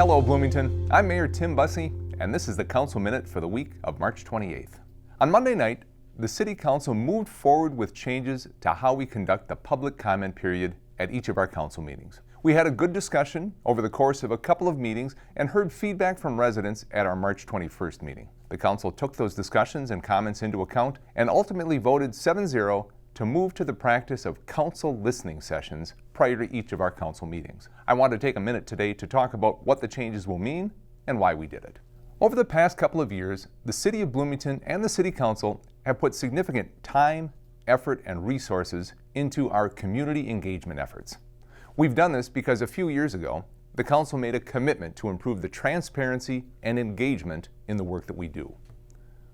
Hello Bloomington, I'm Mayor Tim Busse, and this is the Council Minute for the week of March 28th. On Monday night, the City Council moved forward with changes to how we conduct the public comment period at each of our council meetings. We had a good discussion over the course of a couple of meetings and heard feedback from residents at our March 21st meeting. The Council took those discussions and comments into account and ultimately voted 7-0 to move to the practice of council listening sessions prior to each of our council meetings. I want to take a minute today to talk about what the changes will mean and why we did it. Over the past couple of years, the City of Bloomington and the City Council have put significant time, effort, and resources into our community engagement efforts. We've done this because a few years ago, the Council made a commitment to improve the transparency and engagement in the work that we do.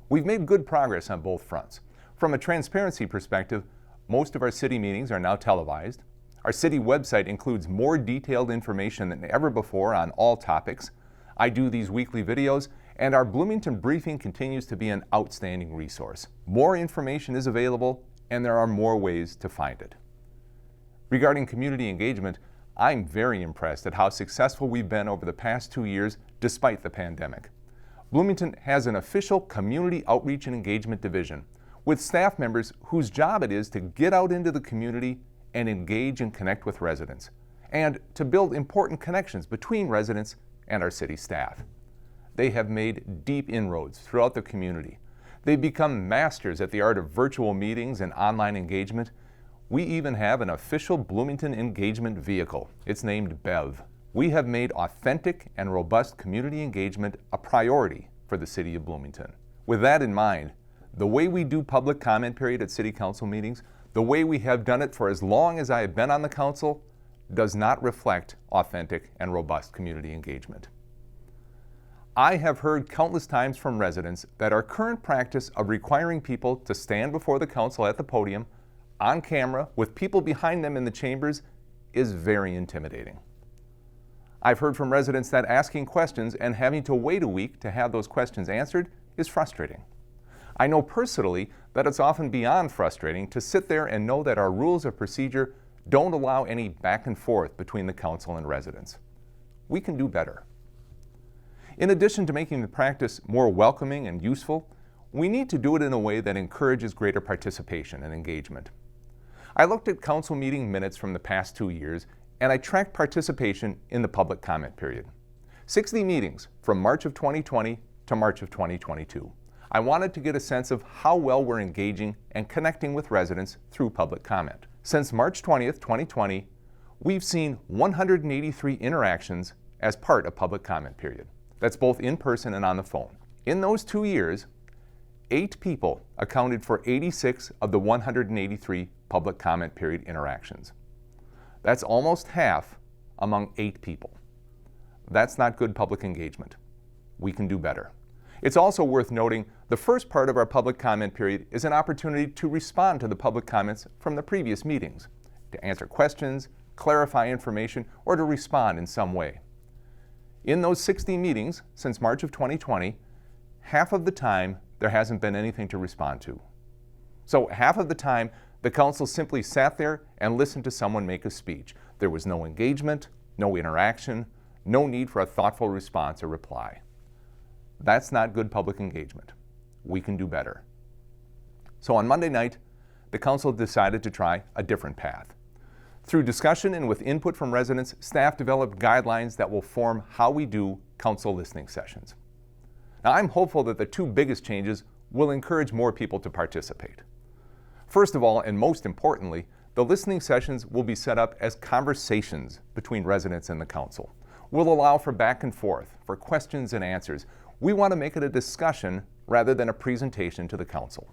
We've made good progress on both fronts. From a transparency perspective, most of our city meetings are now televised. Our city website includes more detailed information than ever before on all topics. I do these weekly videos, and our Bloomington briefing continues to be an outstanding resource. More information is available, and there are more ways to find it. Regarding community engagement, I'm very impressed at how successful we've been over the past 2 years despite the pandemic. Bloomington has an official Community Outreach and Engagement Division with staff members whose job it is to get out into the community and engage and connect with residents, and to build important connections between residents and our city staff. They have made deep inroads throughout the community. They've become masters at the art of virtual meetings and online engagement. We even have an official Bloomington engagement vehicle. It's named BEV. We have made authentic and robust community engagement a priority for the City of Bloomington. With that in mind, the way we do public comment period at City Council meetings, the way we have done it for as long as I have been on the Council, does not reflect authentic and robust community engagement. I have heard countless times from residents that our current practice of requiring people to stand before the Council at the podium, on camera, with people behind them in the chambers, is very intimidating. I've heard from residents that asking questions and having to wait a week to have those questions answered is frustrating. I know personally that it's often beyond frustrating to sit there and know that our rules of procedure don't allow any back and forth between the Council and residents. We can do better. In addition to making the practice more welcoming and useful, we need to do it in a way that encourages greater participation and engagement. I looked at Council meeting minutes from the past 2 years, and I tracked participation in the public comment period. 60 meetings from March of 2020 to March of 2022. I wanted to get a sense of how well we're engaging and connecting with residents through public comment. Since March 20th, 2020, we've seen 183 interactions as part of public comment period. That's both in person and on the phone. In those 2 years, 8 people accounted for 86 of the 183 public comment period interactions. That's almost half among 8 people. That's not good public engagement. We can do better. It's also worth noting the first part of our public comment period is an opportunity to respond to the public comments from the previous meetings, to answer questions, clarify information, or to respond in some way. In those 60 meetings since March of 2020, half of the time there hasn't been anything to respond to. So half of the time, the Council simply sat there and listened to someone make a speech. There was no engagement, no interaction, no need for a thoughtful response or reply. That's not good public engagement. We can do better. So on Monday night, the Council decided to try a different path. Through discussion and with input from residents, staff developed guidelines that will form how we do Council listening sessions. Now, I'm hopeful that the 2 biggest changes will encourage more people to participate. First of all, and most importantly, the listening sessions will be set up as conversations between residents and the Council. We'll allow for back and forth, for questions and answers. We want to make it a discussion rather than a presentation to the Council.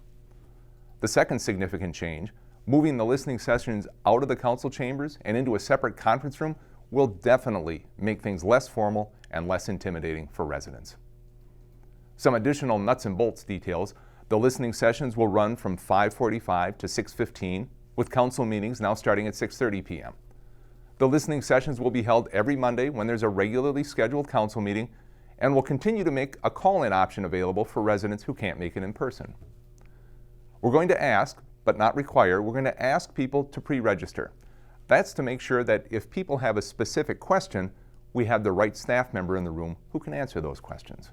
The second significant change, moving the listening sessions out of the Council chambers and into a separate conference room, will definitely make things less formal and less intimidating for residents. Some additional nuts and bolts details: the listening sessions will run from 5:45 to 6:15, with Council meetings now starting at 6:30 p.m. The listening sessions will be held every Monday when there's a regularly scheduled Council meeting, and will continue to make a call-in option available for residents who can't make it in person. We're going to ask, but not require, we're going to ask people to pre-register. That's to make sure that if people have a specific question, we have the right staff member in the room who can answer those questions.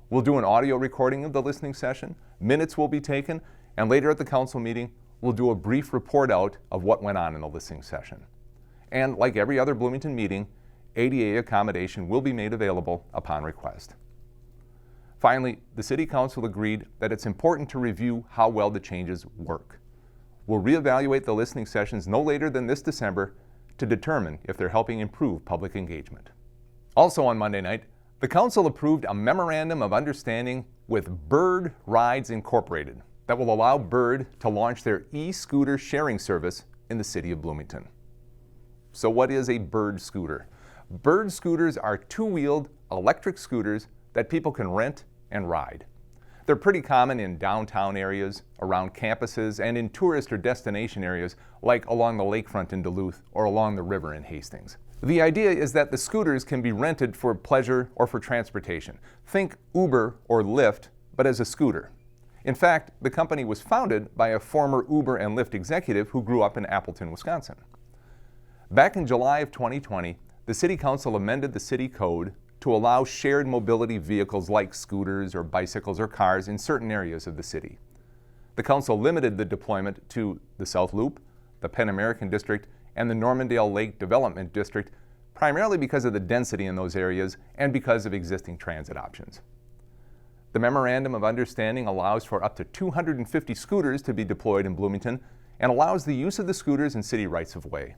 We'll do an audio recording of the listening session, minutes will be taken, and later at the council meeting, we'll do a brief report out of what went on in the listening session. And like every other Bloomington meeting, ADA accommodation will be made available upon request. Finally, the City Council agreed that it's important to review how well the changes work. We'll reevaluate the listening sessions no later than this December to determine if they're helping improve public engagement. Also on Monday night, the Council approved a memorandum of understanding with Bird Rides Incorporated that will allow Bird to launch their e-scooter sharing service in the city of Bloomington. So what is a Bird scooter? Bird scooters are two-wheeled electric scooters that people can rent and ride. They're pretty common in downtown areas, around campuses, and in tourist or destination areas like along the lakefront in Duluth or along the river in Hastings. The idea is that the scooters can be rented for pleasure or for transportation. Think Uber or Lyft, but as a scooter. In fact, the company was founded by a former Uber and Lyft executive who grew up in Appleton, Wisconsin. Back in July of 2020, the City Council amended the city code to allow shared mobility vehicles like scooters or bicycles or cars in certain areas of the city. The council limited the deployment to the South Loop, the Penn American District, and the Normandale Lake Development District, primarily because of the density in those areas and because of existing transit options. The Memorandum of Understanding allows for up to 250 scooters to be deployed in Bloomington and allows the use of the scooters in city rights of way.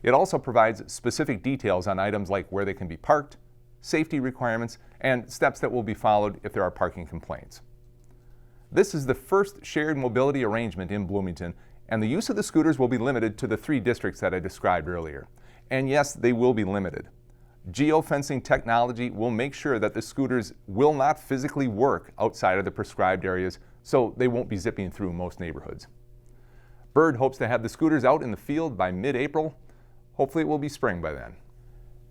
It also provides specific details on items like where they can be parked, safety requirements, and steps that will be followed if there are parking complaints. This is the first shared mobility arrangement in Bloomington, and the use of the scooters will be limited to the 3 districts that I described earlier. And yes, they will be limited. Geofencing technology will make sure that the scooters will not physically work outside of the prescribed areas, so they won't be zipping through most neighborhoods. Bird hopes to have the scooters out in the field by mid-April. Hopefully it will be spring by then.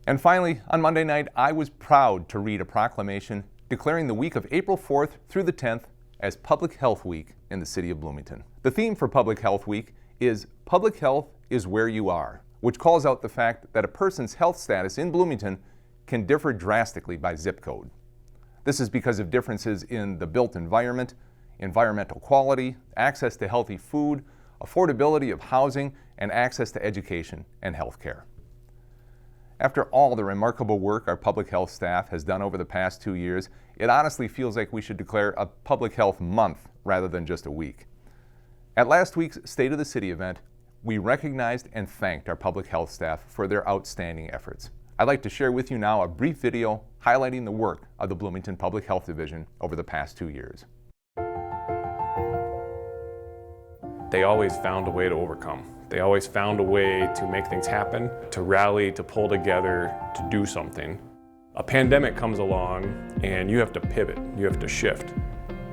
And finally, on Monday night, I was proud to read a proclamation declaring the week of April 4th through the 10th as Public Health Week in the city of Bloomington. The theme for Public Health Week is Public Health is Where You Are, which calls out the fact that a person's health status in Bloomington can differ drastically by zip code. This is because of differences in the built environment, environmental quality, access to healthy food, affordability of housing, and access to education and health care. After all the remarkable work our public health staff has done over the past 2 years, it honestly feels like we should declare a Public Health Month rather than just a week. At last week's State of the City event, we recognized and thanked our public health staff for their outstanding efforts. I'd like to share with you now a brief video highlighting the work of the Bloomington Public Health Division over the past 2 years. They always found a way to overcome. They always found a way to make things happen, to rally, to pull together, to do something. A pandemic comes along and you have to pivot, you have to shift.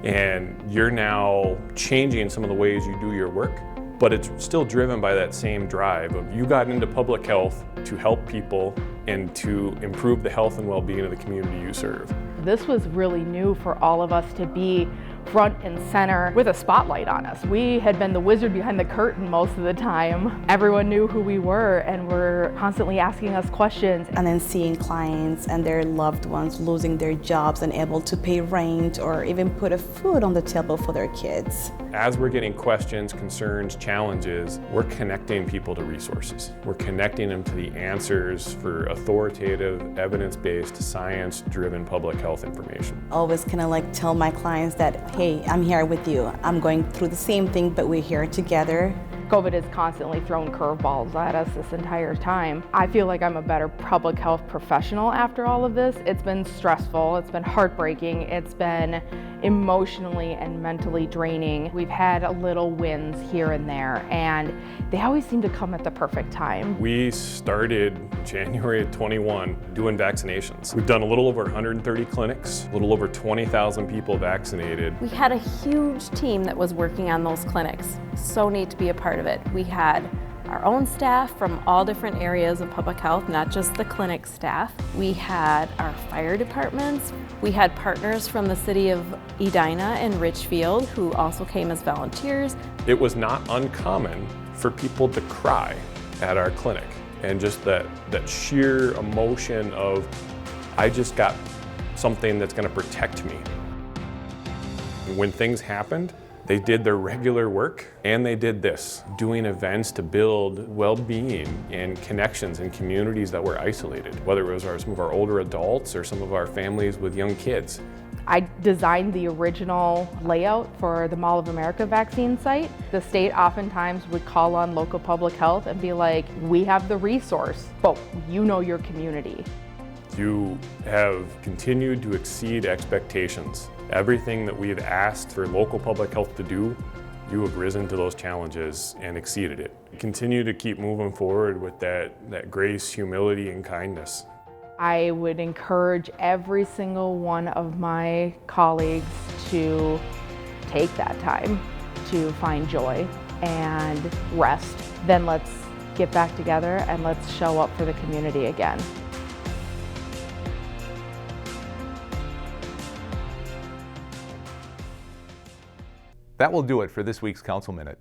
And you're now changing some of the ways you do your work, but it's still driven by that same drive of you got into public health to help people and to improve the health and well-being of the community you serve. This was really new for all of us to be front and center with a spotlight on us. We had been the wizard behind the curtain most of the time. Everyone knew who we were and were constantly asking us questions. And then seeing clients and their loved ones losing their jobs and able to pay rent or even put a food on the table for their kids. As we're getting questions, concerns, challenges, we're connecting people to resources. We're connecting them to the answers for authoritative, evidence-based, science-driven public health information. Always kind of like tell my clients that, hey, I'm here with you. I'm going through the same thing, but we're here together. COVID has constantly thrown curveballs at us this entire time. I feel like I'm a better public health professional after all of this. It's been stressful, it's been heartbreaking, it's been emotionally and mentally draining. We've had little wins here and there, and they always seem to come at the perfect time. We started January of 21 doing vaccinations. We've done a little over 130 clinics, a little over 20,000 people vaccinated. We had a huge team that was working on those clinics. So neat to be a part of it. We had our own staff from all different areas of public health, not just the clinic staff. We had our fire departments. We had partners from the city of Edina and Richfield who also came as volunteers. It was not uncommon for people to cry at our clinic. and just that sheer emotion of, I just got something that's going to protect me. When things happened, they did their regular work and they did this, doing events to build well-being and connections in communities that were isolated, whether it was some of our older adults or some of our families with young kids. I designed the original layout for the Mall of America vaccine site. The state oftentimes would call on local public health and be like, we have the resource, but you know your community. You have continued to exceed expectations. Everything that we've asked for local public health to do, you have risen to those challenges and exceeded it. Continue to keep moving forward with that grace, humility, and kindness. I would encourage every single one of my colleagues to take that time to find joy and rest. Then let's get back together and let's show up for the community again. That will do it for this week's Council Minute.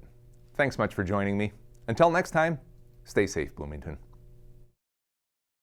Thanks much for joining me. Until next time, stay safe, Bloomington.